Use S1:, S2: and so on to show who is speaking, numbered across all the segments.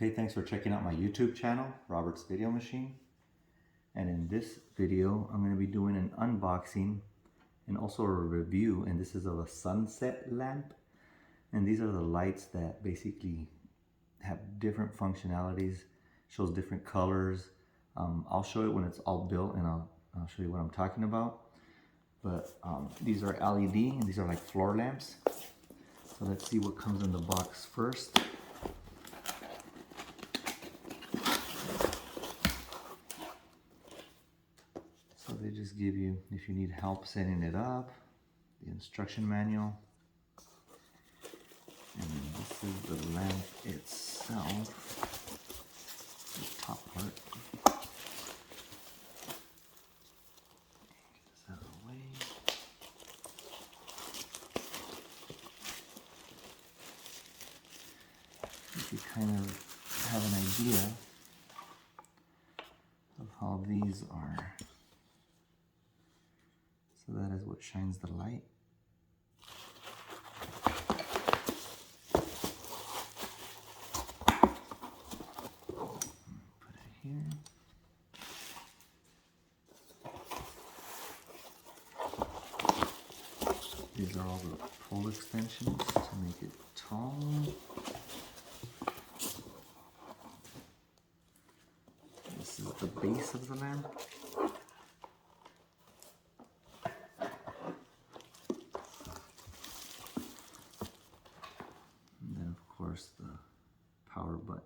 S1: Okay, thanks for checking out my YouTube channel, Robert's Video Machine. And in this video, I'm going to be doing an unboxing and also a review. And this is of a sunset lamp. And these are the lights that basically have different functionalities, shows different colors. I'll show it when it's all built, and I'll show you what I'm talking about. But these are LED, and these are like floor lamps. So let's see what comes in the box first. So they just give you, if you need help setting it up, the instruction manual. And this is the lamp itself, the top part. Get this out of the way. You kind of have an idea of how these are. So that is what shines the light. Put it here. These are all the pole extensions to make it tall. This is the base of the lamp. And then of course the power button.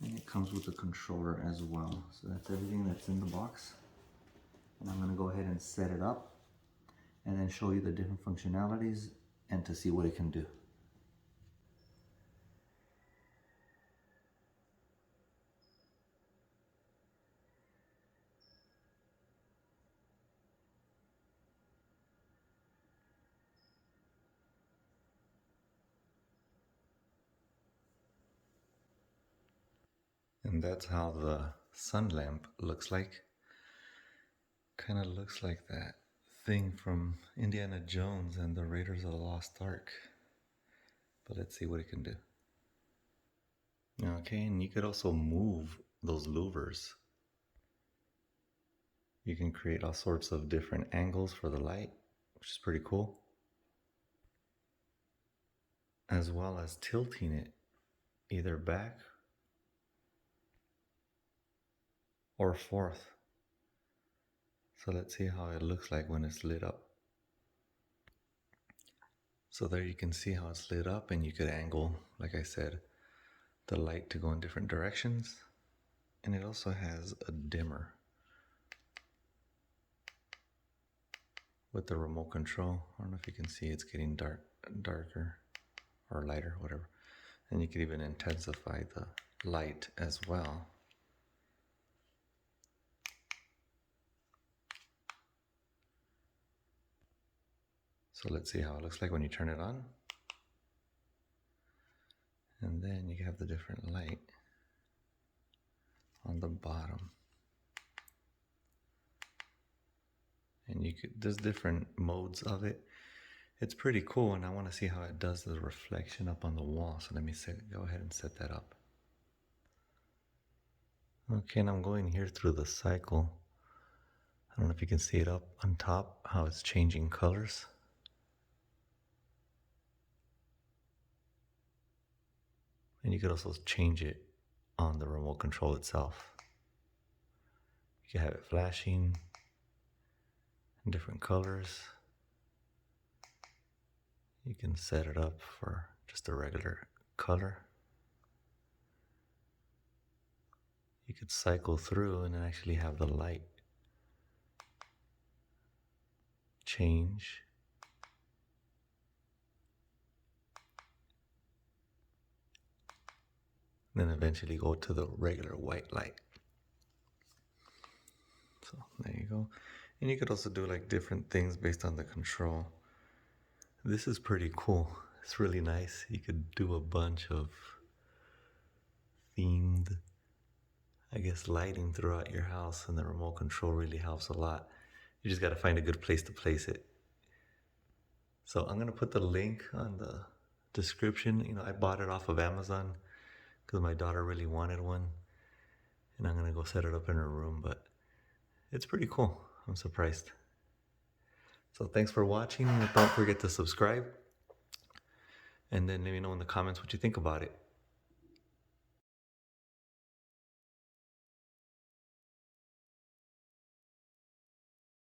S1: And it comes with a controller as well. So that's everything that's in the box. And I'm going to go ahead and set it up and then show you the different functionalities and to see what it can do. And that's how the sun lamp looks like. Kind of looks like that thing from Indiana Jones and the Raiders of the Lost Ark. But let's see what it can do. Okay, and you could also move those louvers. You can create all sorts of different angles for the light, which is pretty cool. As well as tilting it either back or forth. So let's see how it looks like when it's lit up. So there you can see how it's lit up, and you could angle, like I said, the light to go in different directions. And it also has a dimmer with the remote control. I don't know if you can see it's getting darker or lighter, whatever. And you can even intensify the light as well. So let's see how it looks like when you turn it on. And then you have the different light on the bottom. And there's different modes of it. It's pretty cool, and I want to see how it does the reflection up on the wall. So let me go ahead and set that up. Okay, and I'm going here through the cycle. I don't know if you can see it up on top, how it's changing colors. And you could also change it on the remote control itself. You can have it flashing in different colors. You can set it up for just a regular color. You could cycle through and then actually have the light change. Then eventually go to the regular white light. So there you go. And you could also do like different things based on the control. This is pretty cool. It's really nice. You could do a bunch of themed, I guess, lighting throughout your house, and the remote control really helps a lot. You just got to find a good place to place it. So I'm going to put the link on the description. I bought it off of Amazon. because my daughter really wanted one, and I'm gonna go set it up in her room, but it's pretty cool. I'm surprised. So thanks for watching. Don't forget to subscribe, and then let me know in the comments what you think about it.